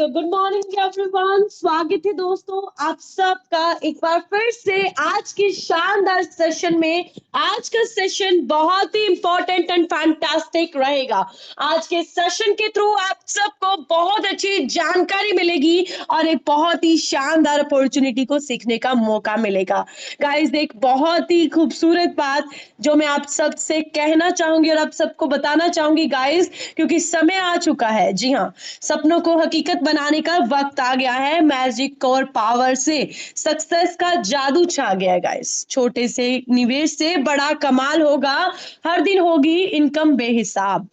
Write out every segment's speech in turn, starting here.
Good morning everyone, स्वागत है दोस्तों आप सबका एक बार फिर से आज के शानदार सेशन में। आज का सेशन बहुत ही इंपॉर्टेंट एंड फैंटास्टिक रहेगा। आज के सेशन के थ्रू आप सबको बहुत अच्छी जानकारी मिलेगी और एक बहुत ही शानदार अपॉर्चुनिटी को सीखने का मौका मिलेगा। गाइस, एक बहुत ही खूबसूरत बात जो मैं आप सबसे कहना चाहूंगी और आप सबको बताना चाहूंगी गाइस, क्योंकि समय आ चुका है। जी हाँ, सपनों को हकीकत बनाने का वक्त आ गया है। मैजिक और पावर से सक्सेस का जादू छा गया है गाइस। छोटे से निवेश से बड़ा कमाल होगा। हर दिन होगी इनकम बेहिसाब।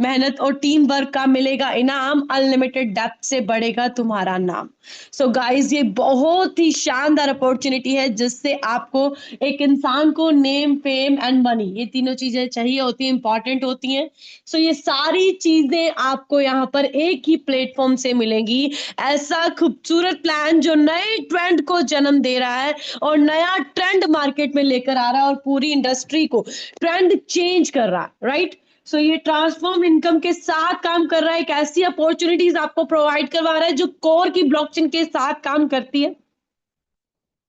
मेहनत और टीम वर्क का मिलेगा इनाम। अनलिमिटेड डेप्थ से बढ़ेगा तुम्हारा नाम। सो गाइस, ये बहुत ही शानदार अपॉर्चुनिटी है जिससे आपको, एक इंसान को नेम, फेम एंड मनी, ये तीनों चीजें चाहिए होती हैं, इंपॉर्टेंट होती हैं। सो ये सारी चीजें आपको यहाँ पर एक ही प्लेटफॉर्म से मिलेंगी। ऐसा खूबसूरत प्लान जो नए ट्रेंड को जन्म दे रहा है और नया ट्रेंड मार्केट में लेकर आ रहा है और पूरी इंडस्ट्री को ट्रेंड चेंज कर रहा है, राइट। सो ये ट्रांसफॉर्म इनकम के साथ काम कर रहा है। एक ऐसी अपॉर्चुनिटीज आपको प्रोवाइड करवा रहा है जो कोर की ब्लॉकचेन के साथ काम करती है।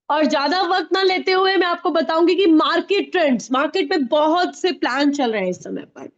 और ज्यादा वक्त ना लेते हुए मैं आपको बताऊंगी कि मार्केट में बहुत से प्लान चल रहे हैं इस समय पर।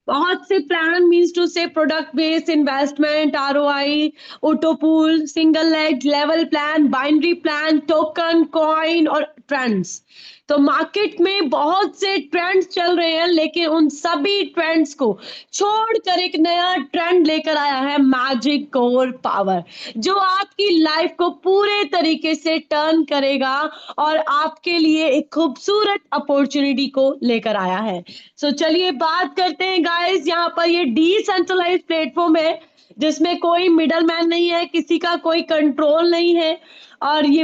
बहुत से प्लान मीन्स टू से product based investment, ROI, autopool, single leg, level plan, binary plan, token, coin और ट्रेंड्स। तो मार्केट में बहुत से ट्रेंड्स चल रहे हैं, लेकिन उन सभी ट्रेंड्स को छोड़कर एक नया ट्रेंड लेकर आया है मैजिक कोर पावर, जो आपकी लाइफ को पूरे तरीके से टर्न करेगा और आपके लिए एक खूबसूरत अपॉर्चुनिटी को लेकर आया है। सो चलिए बात करते हैं गाइस। यहाँ पर ये डिसेंट्रलाइज्ड प्लेटफॉर्म है जिसमें कोई मिडल मैन नहीं है, किसी का कोई कंट्रोल नहीं है। और ये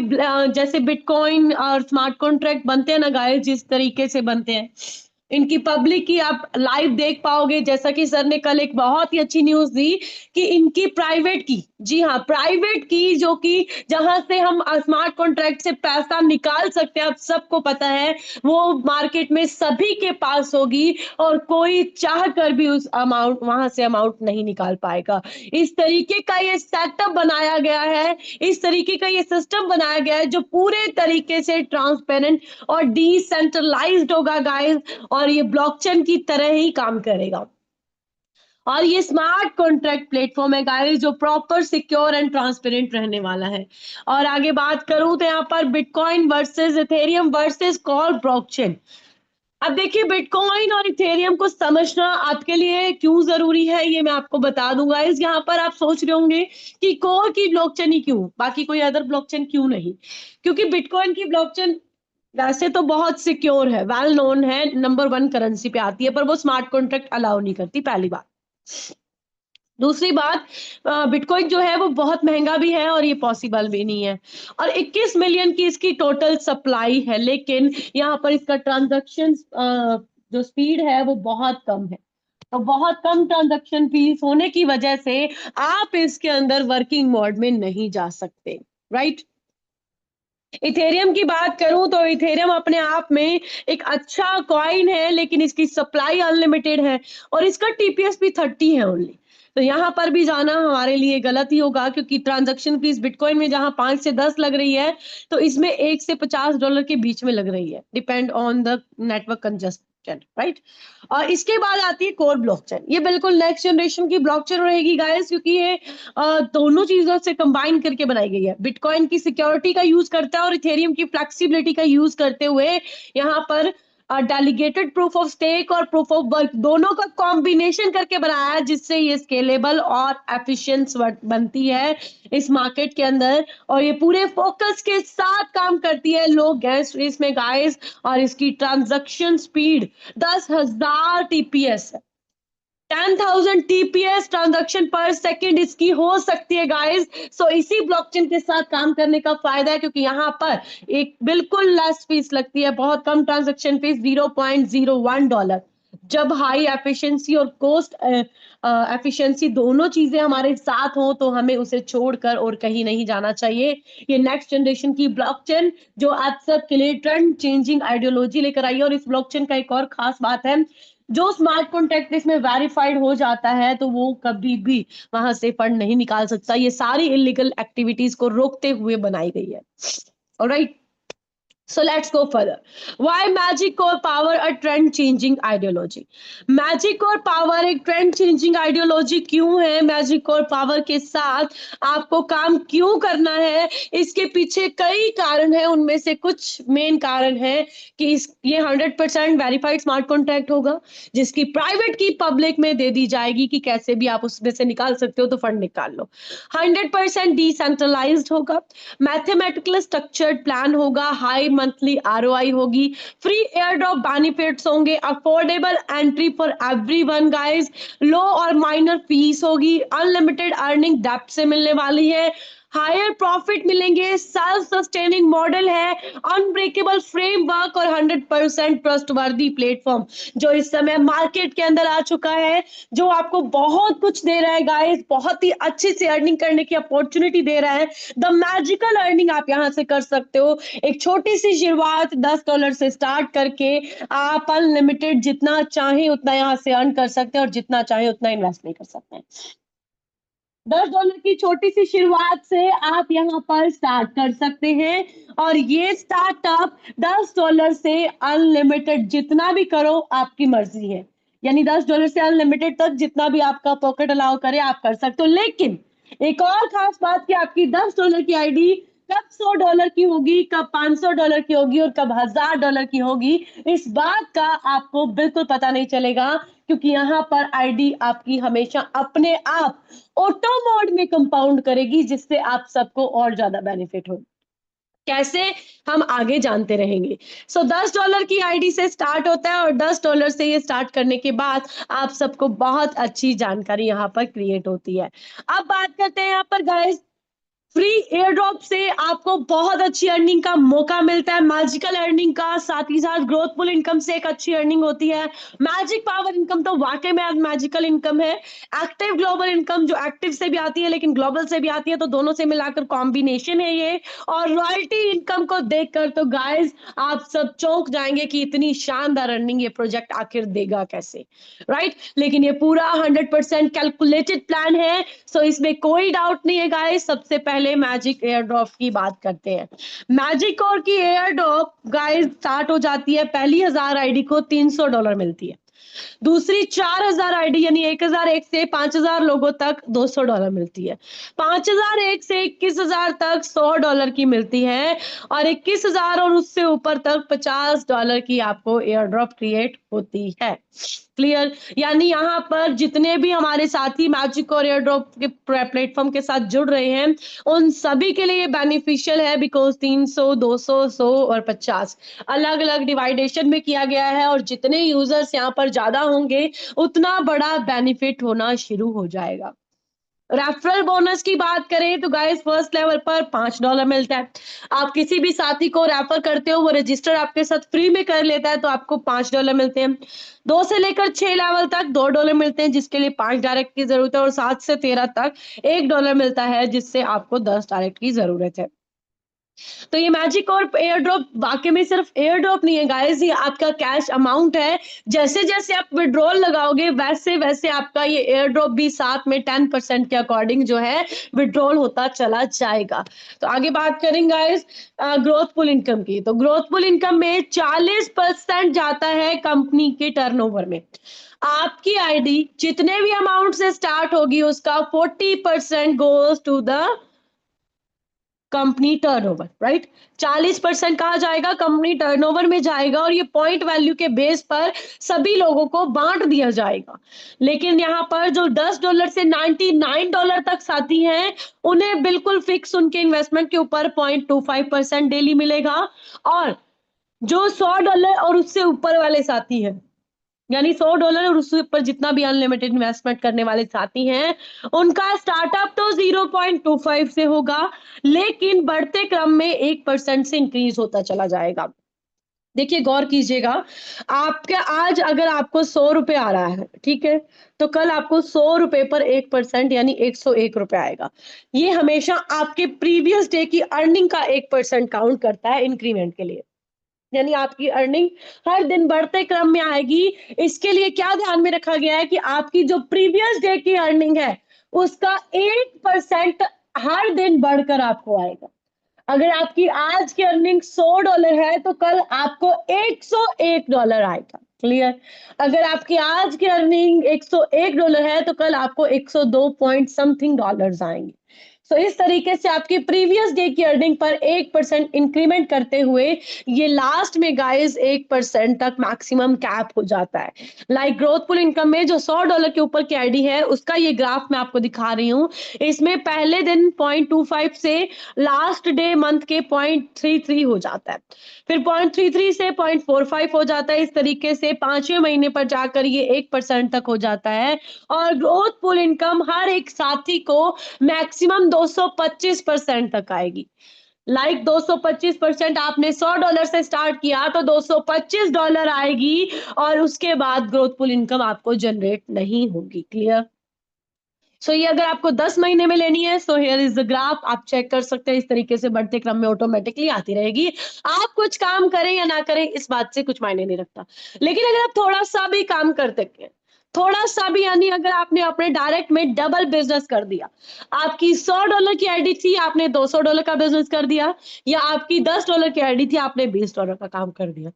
जैसे बिटकॉइन और स्मार्ट कॉन्ट्रैक्ट बनते हैं ना गाइस, जिस तरीके से बनते हैं, इनकी पब्लिक की आप लाइव देख पाओगे। जैसा कि सर ने कल एक बहुत ही अच्छी न्यूज दी कि इनकी प्राइवेट की, जी हाँ, प्राइवेट की, जो कि जहां से हम स्मार्ट कॉन्ट्रैक्ट से पैसा निकाल सकते हैं, आप सबको पता है, वो मार्केट में सभी के पास होगी और कोई चाह कर भी उस अमाउंट, वहां से अमाउंट नहीं निकाल पाएगा। इस तरीके का ये सेटअप बनाया गया है, इस तरीके का ये सिस्टम बनाया गया है जो पूरे तरीके से ट्रांसपेरेंट और डिसेंट्रलाइज्ड होगा गाइस, और ये ब्लॉकचेन की तरह ही काम करेगा। और ये स्मार्ट कॉन्ट्रैक्ट प्लेटफॉर्म है गाइस जो प्रॉपर, सिक्योर एंड ट्रांसपेरेंट रहने वाला है। और आगे बात करूं तो यहाँ पर bitcoin versus Ethereum versus call blockchain. अब देखिए, बिटकॉइन और इथेरियम को समझना आपके लिए क्यों जरूरी है, ये मैं आपको बता दूंगा। इस यहाँ पर आप सोच रहे होंगे कि कोर की ब्लॉकचेन ही क्यों, बाकी कोई अदर ब्लॉकचेन क्यों नहीं। क्योंकि बिटकॉइन की ब्लॉकचेन वैसे तो बहुत सिक्योर है, वेल नोन है, नंबर वन करेंसी पे आती है, पर वो स्मार्ट कॉन्ट्रैक्ट अलाउ नहीं करती, पहली बात। दूसरी बात, बिटकॉइन जो है वो बहुत महंगा भी है और ये पॉसिबल भी नहीं है। और 21 मिलियन की इसकी टोटल सप्लाई है, लेकिन यहाँ पर इसका ट्रांजैक्शन जो स्पीड है वो बहुत कम है। तो बहुत कम ट्रांजैक्शन फीस होने की वजह से आप इसके अंदर वर्किंग मोड में नहीं जा सकते, राइट। इथेरियम की बात करूं तो इथेरियम अपने आप में एक अच्छा कॉइन है, लेकिन इसकी सप्लाई अनलिमिटेड है और इसका टीपीएस भी 30 है ओनली। तो यहाँ पर भी जाना हमारे लिए गलत ही होगा, क्योंकि ट्रांजैक्शन फीस बिटकॉइन में जहां 5 से 10 लग रही है, तो इसमें $1 से $50 के बीच में लग रही है, depend on the network congestion, right. और इसके बाद आती है कोर ब्लॉकचेन। ये बिल्कुल नेक्स्ट जनरेशन की ब्लॉकचेन रहेगी गाइस, क्योंकि ये दोनों चीजों से कंबाइन करके बनाई गई है। बिटकॉइन की सिक्योरिटी का यूज करता है और इथेरियम की फ्लेक्सिबिलिटी का यूज करते हुए यहाँ पर डेलीगेटेड प्रूफ ऑफ स्टेक और प्रूफ ऑफ वर्क दोनों का कॉम्बिनेशन करके बनाया है, जिससे ये स्केलेबल और एफिशिएंट बनती है इस मार्केट के अंदर। और ये पूरे फोकस के साथ काम करती है लो गैस फीस में गाइस। और इसकी ट्रांजैक्शन स्पीड 10,000 टीपीएस है। 10,000 टीपीएस ट्रांजैक्शन पर सेकंड इसकी हो सकती है गाइस। सो इसी ब्लॉकचेन के साथ काम करने का फायदा है, क्योंकि यहाँ पर एक बिल्कुल लेस फीस लगती है, बहुत कम ट्रांजैक्शन फीस, $0.01। जब हाई एफिशिएंसी और कॉस्ट एफिशिएंसी दोनों चीजें हमारे साथ हो तो हमें उसे छोड़कर और कहीं नहीं जाना चाहिए। ये नेक्स्ट जनरेशन की ब्लॉकचेन जो आप सब के लिए ट्रेंड चेंजिंग आइडियोलॉजी लेकर आई है। और इस ब्लॉकचेन का एक और खास बात है, जो स्मार्ट कॉन्ट्रैक्ट इसमें वेरीफाइड हो जाता है तो वो कभी भी वहां से फंड नहीं निकाल सकता। ये सारी इलीगल एक्टिविटीज को रोकते हुए बनाई गई है। Alright, so let's go further. Why magic core power a trend changing ideology? Magic और पावर एक ट्रेंड चेंजिंग आइडियोलॉजी क्यों है? मैजिक और पावर के साथ आपको काम क्यों करना है? इसके पीछे कई कारण हैं, उनमें से कुछ मेन कारण है कि ये 100% वेरीफाइड स्मार्ट कॉन्ट्रैक्ट होगा, जिसकी प्राइवेट की पब्लिक में दे दी जाएगी कि कैसे भी आप उसमें से निकाल सकते हो तो फंड निकाल लो। 100% डिसेंट्रलाइज्ड होगा, मैथमेटिकल स्ट्रक्चर्ड प्लान होगा, हाई मंथली आरओआई होगी, फ्री एयर ड्रॉप बेनिफिट्स होंगे, affordable entry for everyone guys, low और माइनर फीस होगी, अनलिमिटेड अर्निंग डेप्थ से मिलने वाली है, हायर प्रॉफिट मिलेंगे, सेल्फ सस्टेनिंग मॉडल है, अनब्रेकेबल फ्रेमवर्क और 100% ट्रस्टवर्दी प्लेटफॉर्म जो इस समय मार्केट के अंदर आ चुका है, जो आपको बहुत कुछ दे रहा है गाइस, बहुत ही अच्छी से अर्निंग करने की अपॉर्चुनिटी दे रहा है। द मैजिकल अर्निंग आप यहां से कर सकते हो। एक छोटी सी शुरुआत $10 से स्टार्ट करके आप अनलिमिटेड जितना चाहे उतना यहां से अर्न कर सकते हैं और जितना चाहे उतना इन्वेस्ट नहीं कर सकते हैं। $10 की छोटी सी शुरुआत से आप यहाँ पर स्टार्ट कर सकते हैं और ये स्टार्टअप $10 से अनलिमिटेड जितना भी करो आपकी मर्जी है, यानी $10 से अनलिमिटेड तक जितना भी आपका पॉकेट अलाउ करे आप कर सकते हो। लेकिन एक और खास बात कि आपकी $10 की आईडी कब $100 की होगी, कब $500 की होगी और कब $1000 की होगी, इस बात का आपको बिल्कुल पता नहीं चलेगा, क्योंकि यहाँ पर आईडी आपकी हमेशा अपने आप ऑटो मोड में कंपाउंड करेगी, जिससे आप सबको और ज्यादा बेनिफिट हो। कैसे, हम आगे जानते रहेंगे। सो $10 की आईडी से स्टार्ट होता है और $10 से ये स्टार्ट करने के बाद आप सबको बहुत अच्छी जानकारी यहाँ पर क्रिएट होती है। अब बात करते हैं यहाँ पर गाइस, फ्री एयर ड्रॉप से आपको बहुत अच्छी अर्निंग का मौका मिलता है, मैजिकल अर्निंग का, साथ ही साथ ग्रोथफुल इनकम से एक अच्छी अर्निंग होती है। मैजिक पावर इनकम तो वाकई में मैजिकल इनकम है। एक्टिव ग्लोबल इनकम जो एक्टिव से भी आती है लेकिन ग्लोबल से भी आती है, तो दोनों से मिलाकर कॉम्बिनेशन है ये। और रॉयल्टी इनकम को देखकर तो गाइस आप सब चौंक जाएंगे कि इतनी शानदार अर्निंग ये प्रोजेक्ट आखिर देगा कैसे, राइट? लेकिन ये पूरा 100% कैलकुलेटेड प्लान है, सो इसमें कोई डाउट नहीं है गाइस। सबसे पहले मैजिक एयर ड्रॉप की बात करते हैं। मैजिक और की एयर ड्रॉप गाइस स्टार्ट हो जाती है, पहली 1000 आईडी को $300 मिलती है, दूसरी 4000 आईडी यानी 1001 से 5000 लोगों तक $200 मिलती है, 5001 से 21000 तक $100 की मिलती है और 21000 और उससे ऊपर तक $50 की आपको एयर ड्रॉप क्रिएट होती है। क्लियर? यानी यहाँ पर जितने भी हमारे साथी मैजिक और एयर ड्रॉप के प्लेटफॉर्म के साथ जुड़ रहे हैं, उन सभी के लिए बेनिफिशियल है, बिकॉज 300, 200, 100 और 50 अलग अलग डिवाइडेशन में किया गया है और जितने यूजर्स यहाँ पर ज्यादा होंगे उतना बड़ा बेनिफिट होना शुरू हो जाएगा। रेफरल बोनस की बात करें तो गाइस फर्स्ट लेवल पर $5 मिलता है। आप किसी भी साथी को रेफर करते हो, वो रजिस्टर आपके साथ फ्री में कर लेता है तो आपको $5 मिलते हैं। 2 से लेकर 6 लेवल तक $2 मिलते हैं, जिसके लिए 5 डायरेक्ट की जरूरत है और 7 से 13 तक $1 मिलता है, जिससे आपको 10 डायरेक्ट की जरूरत है। तो ये मैजिक और एयर ड्रॉप वाकई में सिर्फ एयर ड्रॉप नहीं है गाइस, ये आपका कैश अमाउंट है। जैसे जैसे आप विड्रॉल लगाओगे वैसे वैसे आपका ये एयर ड्रॉप भी साथ में 10% के अकॉर्डिंग जो है विड्रॉल होता चला जाएगा। तो आगे बात करेंगे गाइस ग्रोथफुल इनकम की। तो ग्रोथफुल इनकम में 40% जाता है कंपनी के टर्नओवर में। आपकी आईडी जितने भी अमाउंट से स्टार्ट होगी उसका 40% goes to the company turnover, right? 40% कहा जाएगा कंपनी टर्नओवर में जाएगा और ये पॉइंट वैल्यू के बेस पर सभी लोगों को बांट दिया जाएगा। लेकिन यहाँ पर जो $10 से $99 तक साथी हैं, उन्हें बिल्कुल फिक्स उनके इन्वेस्टमेंट के ऊपर 0.25% डेली मिलेगा। और जो $100 और उससे ऊपर वाले साथी हैं, यानी $100 और उससे ऊपर जितना भी अनलिमिटेड इन्वेस्टमेंट करने वाले साथी हैं, उनका स्टार्टअप तो 0.25 से होगा, लेकिन बढ़ते क्रम में 1% से इंक्रीज होता चला जाएगा। देखिए गौर कीजिएगा, आपका आज अगर आपको ₹100 आ रहा है, ठीक है, तो कल आपको ₹100 पर 1% यानी ₹101 आएगा। ये हमेशा आपके प्रीवियस डे की अर्निंग का 1% काउंट करता है इंक्रीमेंट के लिए। यानी आपकी अर्निंग हर दिन बढ़ते क्रम में आएगी। इसके लिए क्या ध्यान में रखा गया है कि आपकी जो प्रीवियस डे की अर्निंग है उसका 8% हर दिन बढ़कर आपको आएगा। अगर आपकी आज की अर्निंग $100 है तो कल आपको $101 आएगा। क्लियर? अगर आपकी आज की अर्निंग $101 है तो कल आपको 102 पॉइंट समथिंग डॉलर्स आएंगे। सो इस तरीके से आपकी प्रीवियस डे की अर्निंग पर 1% इंक्रीमेंट करते हुए ये लास्ट में गाइस 1% तक मैक्सिमम कैप हो जाता है। लाइक ग्रोथफुल इनकम में जो $100 के ऊपर की आईडी है उसका ये ग्राफ मैं आपको दिखा रही हूँ। इसमें पहले दिन 0.25 से लास्ट डे मंथ के 0.33 हो जाता है, फिर 0.33 से 0.45 हो जाता है। इस तरीके से 5वें महीने पर जाकर ये 1% तक हो जाता है। और ग्रोथ पुल इनकम हर एक साथी को मैक्सिमम 225% तक आएगी। लाइक 225% आपने $100 से स्टार्ट किया तो $225 आएगी और उसके बाद ग्रोथ पुल इनकम आपको जनरेट नहीं होगी। क्लियर? सो ये अगर आपको 10 महीने में लेनी है, so here is the graph, आप चेक कर सकते हैं। इस तरीके से बढ़ते क्रम में ऑटोमेटिकली आती रहेगी। आप कुछ काम करें या ना करें इस बात से कुछ मायने नहीं रखता, लेकिन अगर आप थोड़ा सा भी काम करते हैं, थोड़ा सा भी, यानी अगर आपने अपने डायरेक्ट में डबल बिजनेस कर दिया, आपकी $100 की आईडी थी, आपने $200 का बिजनेस कर दिया, या आपकी $10 की आईडी थी, आपने $20 का काम कर दिया,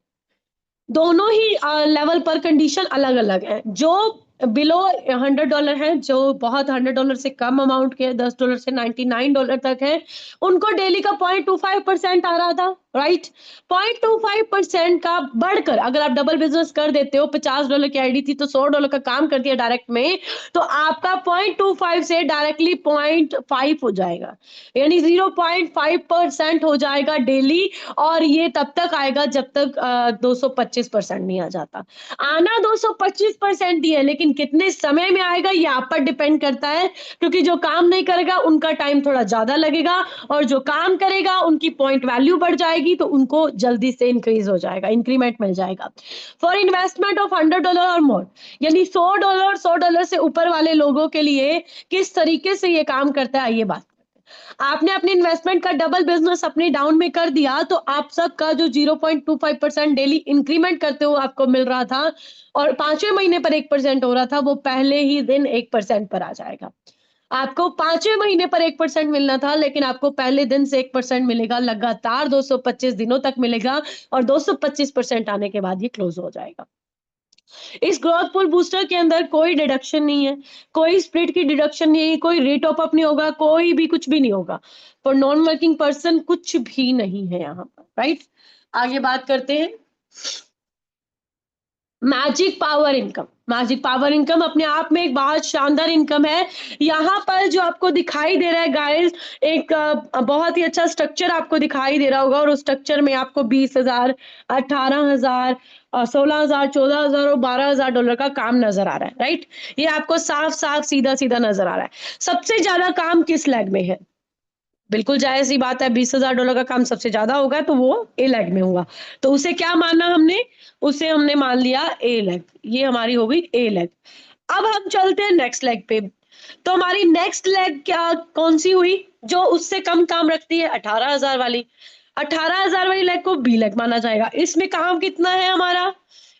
दोनों ही लेवल पर कंडीशन अलग अलग है। जो बिलो $100 है, जो बहुत $100 से कम अमाउंट के $10 से $99 तक है, उनको डेली का 0.25% आ रहा था, राइट? 0.25% का बढ़कर अगर आप डबल बिजनेस कर देते हो, $50 की आईडी थी तो $100 का काम कर दिया डायरेक्ट में, तो आपका 0.25 से डायरेक्टली 0.5 हो जाएगा, यानी 0.5% हो जाएगा डेली। और ये तब तक आएगा जब तक 225% नहीं आ जाता। आना 225% ही है, लेकिन कितने समय में आएगा ये आप पर डिपेंड करता है, क्योंकि जो काम नहीं करेगा उनका टाइम थोड़ा ज्यादा लगेगा, और जो काम करेगा उनकी पॉइंट वैल्यू बढ़ जाएगी तो उनको जल्दी से इंक्रीज हो जाएगा, इंक्रीमेंट मिल जाएगा। फॉर इन्वेस्टमेंट ऑफ $100 और मोर, यानी $100 से ऊपर वाले लोगों के लिए किस तरीके से ये काम करता है, ये बात। आपने अपनी इन्वेस्टमेंट का डबल बिजनेस अपने डाउन में कर दिया तो आप सबका जो 0.25% डेली इंक्रीमेंट करते हुए आपको मिल रहा था और 5वें महीने पर 1% हो रहा था, वो पहले ही दिन 1% पर आ जाएगा। आपको 5वें महीने पर 1% मिलना था, लेकिन आपको पहले दिन से 1% मिलेगा, लगातार 225 दिनों तक मिलेगा, और 225% आने के बाद ये क्लोज हो जाएगा। इस ग्रोथ पुल बूस्टर के अंदर कोई डिडक्शन नहीं है, कोई स्प्लिट की डिडक्शन नहीं है, कोई रीटॉप अप नहीं होगा, कोई भी कुछ भी नहीं होगा। फॉर नॉन वर्किंग पर्सन कुछ भी नहीं है यहाँ पर, राइट? आगे बात करते हैं magic power income. Magic power income अपने आप में एक बहुत शानदार इनकम है। यहाँ पर जो आपको दिखाई दे रहा है गाइस, एक बहुत ही अच्छा स्ट्रक्चर आपको दिखाई दे रहा होगा, और उस स्ट्रक्चर में आपको 20,000, 18,000, 16,000, 14,000 और $12,000 का काम नजर आ रहा है, राइट? ये आपको साफ साफ सीधा सीधा नजर आ रहा है। सबसे ज्यादा काम किस लेग में है? बिल्कुल जायज सी बात है, $20,000 का काम सबसे ज्यादा होगा तो वो ए लेग में होगा। तो उसे क्या माना हमने? उसे हमने मान लिया ए लेग। ये हमारी हो गई ए लेग। अब हम चलते हैं नेक्स्ट लेग पे। तो हमारी नेक्स्ट लेग क्या कौन सी हुई? जो उससे कम काम रखती है, 18,000 वाली। 18,000 वाली लेग को बी लेग माना जाएगा। इसमें काम कितना है हमारा?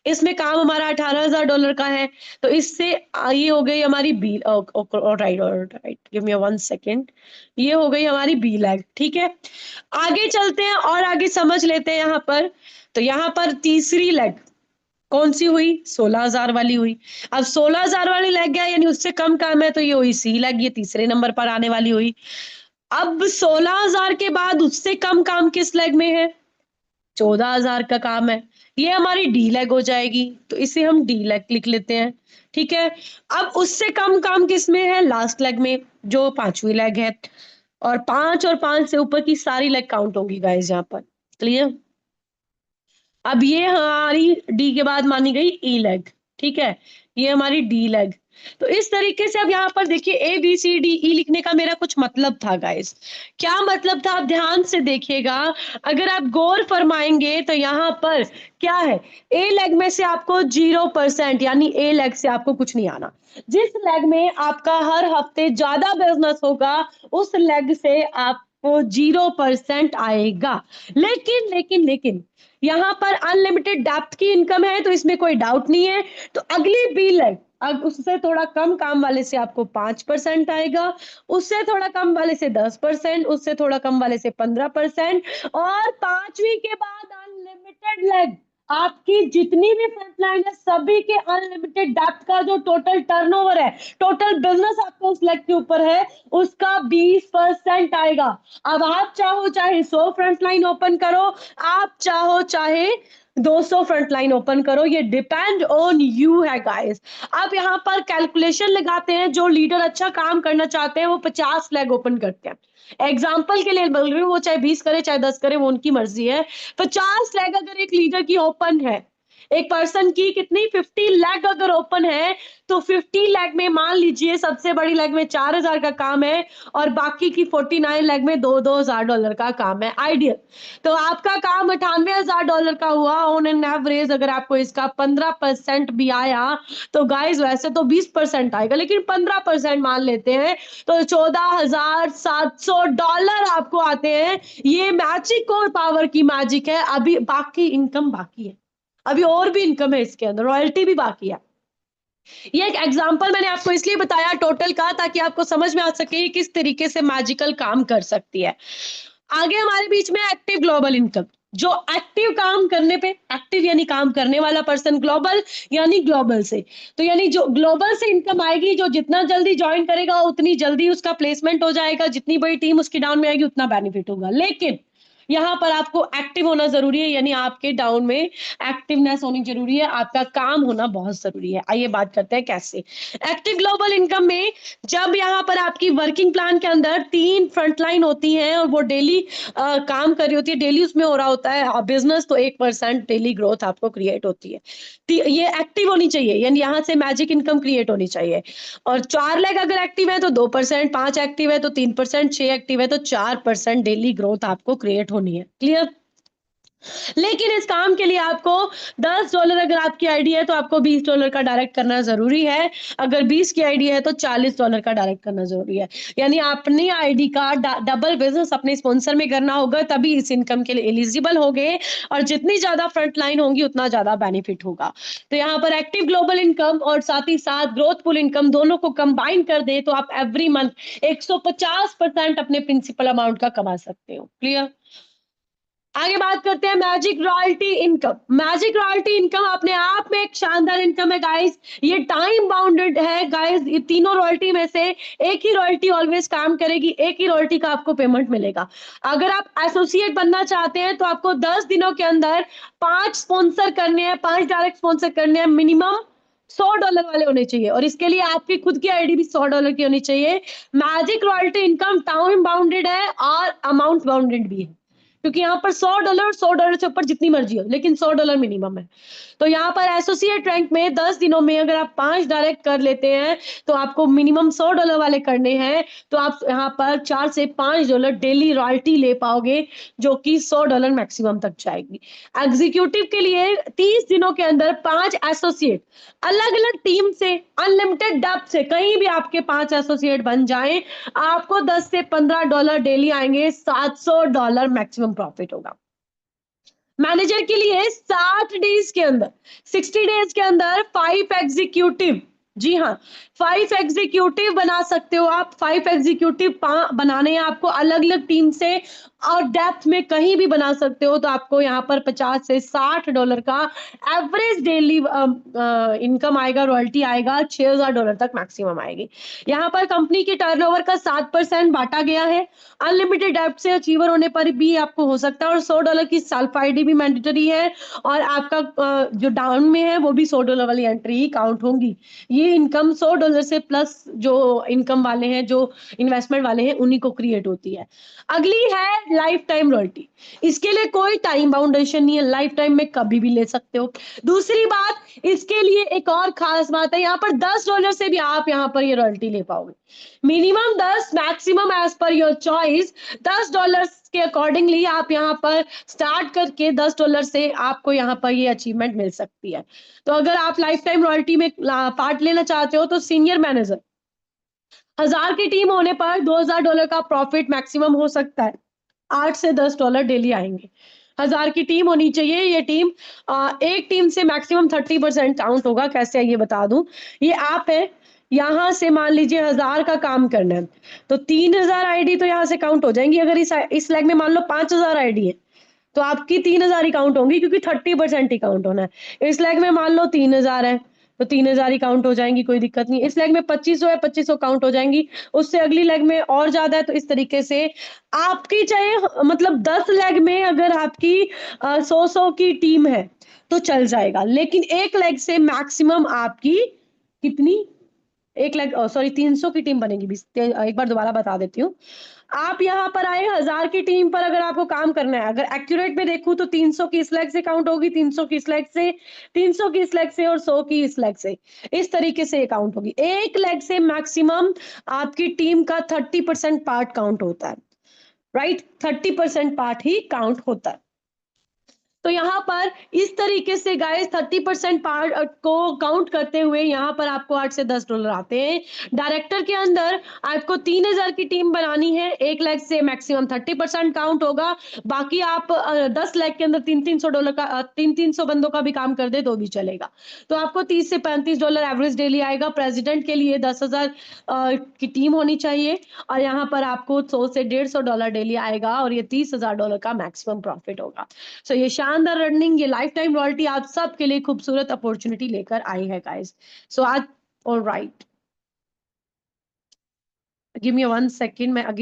इसमें काम हमारा $18,000 का है। तो इससे ये हो गई हमारी B, right right, give me 1 second. ये हो गई हमारी बी लेग, ठीक है। आगे चलते हैं और आगे समझ लेते हैं यहाँ पर। तो यहाँ पर तीसरी लेग कौन सी हुई? 16,000 वाली हुई। अब 16,000 वाली लेग गया, यानी उससे कम काम है, तो ये हुई सी लेग, ये तीसरे नंबर पर आने वाली हुई। अब 16,000 के बाद उससे कम काम किस लेग में है? 14,000 का काम है, ये हमारी डी लेग हो जाएगी, तो इसे हम डी लेग लिख लेते हैं, ठीक है। अब उससे कम काम किस में है? लास्ट लेग में, जो 5वीं लेग है। और 5 और 5 से ऊपर की सारी लेग काउंट होगी गाइस यहाँ पर। क्लियर? अब ये हमारी डी के बाद मानी गई ई लेग, ठीक है। ये हमारी डी लेग। तो इस तरीके से अब यहाँ पर देखिए A B C D E लिखने का मेरा कुछ मतलब था गाइस। क्या मतलब था? आप ध्यान से देखिएगा। अगर आप गौर फरमाएंगे तो यहाँ पर क्या है? ए लेग में से आपको 0%, यानी ए लेग से आपको कुछ नहीं आना। जिस लेग में आपका हर हफ्ते ज्यादा बिजनेस होगा उस लेग से आप वो 0% आएगा। लेकिन लेकिन लेकिन यहाँ पर अनलिमिटेड डेप्थ की इनकम है, तो इसमें कोई डाउट नहीं है। तो अगली बिल है, अब उससे थोड़ा कम काम वाले से आपको 5% आएगा, उससे थोड़ा कम वाले से 10%, उससे थोड़ा कम वाले से 15%, और पांचवी के बाद अनलिमिटेड लेग। आपकी जितनी भी फ्रंटलाइन है सभी के अनलिमिटेड डेप्थ का जो टोटल टर्नओवर है, टोटल बिजनेस आपका उस लेग के ऊपर है, उसका 20% आएगा। अब आप चाहो चाहे 100 फ्रंट लाइन ओपन करो, आप चाहो चाहे 200 फ्रंट लाइन ओपन करो, ये डिपेंड ऑन यू है गाइस। अब यहाँ पर कैलकुलेशन लगाते हैं, जो लीडर अच्छा काम करना चाहते हैं वो 50 लेग ओपन करते हैं। एग्जाम्पल के लिए बोल रही हूँ, वो चाहे 20 करे चाहे 10 करे, वो उनकी मर्जी है। 50 लेग अगर एक लीडर की ओपन है, एक पर्सन की कितनी 50 लाख अगर ओपन है, तो 50 लाख में मान लीजिए सबसे बड़ी लाख में 4,000 का काम है, और बाकी की 49 लाख में 2,000 का काम है आइडियल। तो आपका काम $98,000 का हुआ ऑन एन एवरेज। अगर आपको इसका 15% भी आया, तो गाइस वैसे तो 20% आएगा, लेकिन 15% मान लेते हैं, तो $14,700 आपको आते हैं। ये मैजिक और पावर की मैजिक है। अभी बाकी इनकम बाकी है, अभी और भी इनकम है इसके अंदर, रॉयल्टी भी बाकी है। ये एक एग्जांपल मैंने आपको इसलिए बताया टोटल का, ताकि आपको समझ में आ सके किस तरीके से मैजिकल काम कर सकती है। आगे हमारे बीच में एक्टिव ग्लोबल इनकम, जो एक्टिव काम करने पे, एक्टिव यानी काम करने वाला पर्सन, ग्लोबल यानी ग्लोबल से, तो यानी जो ग्लोबल से इनकम आएगी, जो जितना जल्दी ज्वाइन करेगा उतनी जल्दी उसका प्लेसमेंट हो जाएगा, जितनी बड़ी टीम उसकी डाउन में आएगी उतना बेनिफिट होगा। लेकिन यहाँ पर आपको एक्टिव होना जरूरी है, यानी आपके डाउन में एक्टिवनेस होनी जरूरी है, आपका काम होना बहुत जरूरी है। आइए बात करते हैं कैसे। एक्टिव ग्लोबल इनकम में जब यहाँ पर आपकी वर्किंग प्लान के अंदर 3 फ्रंटलाइन होती हैं और वो डेली काम कर रही होती है, डेली उसमें हो रहा होता है बिजनेस, तो 1% डेली ग्रोथ आपको क्रिएट होती है। ये एक्टिव होनी चाहिए, यानी यहाँ से मैजिक इनकम क्रिएट होनी चाहिए। और 4 लेग अगर एक्टिव है तो 2%, 5 एक्टिव है तो 3%, 6 एक्टिव है तो 4% डेली ग्रोथ आपको क्रिएट होनी है। क्लियर? लेकिन इस काम के लिए आपको $10 अगर आपकी आईडी है तो आपको $20 का डायरेक्ट करना जरूरी है। अगर 20 की आईडी है तो $40 का डायरेक्ट करना जरूरी है। यानी अपनी आईडी का डबल बिजनेस अपने स्पॉन्सर में करना होगा, तभी इस इनकम के लिए एलिजिबल होगे। और जितनी ज्यादा फ्रंट लाइन होंगी उतना ज्यादा बेनिफिट होगा। तो यहाँ पर एक्टिव ग्लोबल इनकम और साथ ही साथ ग्रोथफुल इनकम दोनों को कंबाइन कर दे तो आप एवरी मंथ 150% अपने प्रिंसिपल अमाउंट का कमा सकते हो। क्लियर? आगे बात करते हैं magic royalty income. Magic royalty income अपने आप में एक शानदार इनकम है गाइस। ये टाइम बाउंडेड है गाइस। ये तीनों रॉयल्टी में से एक ही रॉयल्टी ऑलवेज काम करेगी, एक ही रॉयल्टी का आपको पेमेंट मिलेगा। अगर आप एसोसिएट बनना चाहते हैं तो आपको 10 दिनों के अंदर 5 स्पॉन्सर करने हैं, 5 डायरेक्ट स्पॉन्सर करने हैं, मिनिमम $100 वाले होने चाहिए, और इसके लिए आपकी खुद की आईडी भी $100 की होनी चाहिए। Magic royalty income time bounded है और अमाउंट बाउंडेड भी है, क्योंकि यहाँ पर $100 से ऊपर जितनी मर्जी हो, लेकिन $100 मिनिमम है। तो यहाँ पर एसोसिएट रैंक में 10 दिनों में अगर आप 5 डायरेक्ट कर लेते हैं तो आपको मिनिमम $100 वाले करने हैं, तो आप यहाँ पर $4 से $5 डेली रॉयल्टी ले पाओगे, जो कि $100 मैक्सिमम तक जाएगी। एग्जीक्यूटिव के लिए 30 दिनों के अंदर 5 एसोसिएट अलग अलग टीम से अनलिमिटेड डेप्थ से कहीं भी आपके 5 एसोसिएट बन जाएं, आपको $10 से $15 डेली आएंगे, $700 मैक्सिमम प्रॉफिट होगा। मैनेजर के लिए 60 डेज के अंदर, 60 डेज के अंदर 5 एग्जीक्यूटिव, जी हाँ 5 एग्जीक्यूटिव बना सकते हो आप। 5 एग्जीक्यूटिव बनाने हैं आपको अलग अलग टीम से, और डेप्थ में कहीं भी बना सकते हो। तो आपको यहाँ पर $50 से $60 का एवरेज डेली इनकम आएगा, रॉयल्टी आएगा, $6,000 तक मैक्सिमम आएगी। यहाँ पर कंपनी की टर्नओवर का 7% बांटा गया है। अनलिमिटेड डेप्थ से अचीवर होने पर भी आपको हो सकता है, और $100 की सेल्फ आईडी भी मैंडेटरी है, और आपका जो डाउन में है वो भी $100 वाली एंट्री ही काउंट होंगी। ये इनकम $100 से प्लस जो इनकम वाले हैं, जो इन्वेस्टमेंट वाले हैं, उन्हीं को क्रिएट होती है। अगली है लाइफ टाइम रॉयल्टी। इसके लिए कोई टाइम बाउंडेशन नहीं है, लाइफ टाइम में कभी भी ले सकते हो। दूसरी बात, इसके लिए एक और खास बात है, यहाँ पर $10 से भी आप यहाँ पर ये रॉयल्टी ले पाओगे। Minimum 10, maximum as per your choice. $10 के अकॉर्डिंगली आप यहाँ पर स्टार्ट करके $10 से आपको यहाँ पर ये अचीवमेंट मिल सकती है। तो अगर आप लाइफ टाइम रॉयल्टी में पार्ट लेना चाहते हो तो सीनियर मैनेजर 1000 की टीम होने पर $2000 का प्रॉफिट मैक्सिमम हो सकता है। $8 से $10 डेली आएंगे। 1000 की टीम होनी चाहिए। ये टीम एक टीम से मैक्सिमम 30% काउंट होगा। कैसे है ये बता दूं। ये आप है, यहाँ से मान लीजिए 1000 का काम करना है, तो 3000 आईडी तो यहाँ से काउंट हो जाएंगी। अगर इस लेग में मान लो 5000 आईडी है, तो आपकी 3000 ही काउंट होंगी, क्योंकि 30% ही काउंट होना है। इस लेग में मान लो 3000 है, तो 3000 ही काउंट हो जाएंगी, कोई दिक्कत नहीं। इस लेग में 2500 है, 2500 काउंट हो जाएंगी। उससे अगली लेग में और ज्यादा है, तो इस तरीके से आपकी चाहे मतलब 10 लेग में अगर आपकी 100 की टीम है तो चल जाएगा, लेकिन एक लेग से मैक्सिमम आपकी कितनी, एक लाख सॉरी 300 की टीम बनेगी। एक बार दोबारा बता देती हूँ। आप यहाँ पर आए 1000 की टीम पर, अगर आपको काम करना है, अगर एक्यूरेट में देखूं तो 300 की इस लेग से काउंट होगी, 300 की इस लेग से, 300 की इस लेग से, और 100 की इस लेग से। इस तरीके से काउंट होगी। एक लेग से मैक्सिमम आपकी टीम का 30% पार्ट काउंट होता है, राइट। 30% पार्ट ही काउंट होता है। तो यहाँ पर इस तरीके से गाइस 30% पार्ट को काउंट करते हुए यहाँ पर आपको $8 से $10 आते हैं। डायरेक्टर के अंदर आपको 3000 की टीम बनानी है। एक लेग से मैक्सिमम 30% काउंट होगा। बाकी आप 10 लेग के अंदर $300 का 300 बंदों का भी काम कर दे तो भी चलेगा। तो आपको $30 से $35 एवरेज डेली आएगा। प्रेसिडेंट के लिए 10,000 की टीम होनी चाहिए, और यहाँ पर आपको $100 से $150 डेली आएगा, और ये $30,000 का मैक्सिमम प्रॉफिट होगा। सो ये शानदार रनिंग, ये लाइफ टाइम रॉयल्टी आप सबके लिए खूबसूरत अपॉर्चुनिटी लेकर आई है गाइस। सो आज all right, give me 1 second, मैं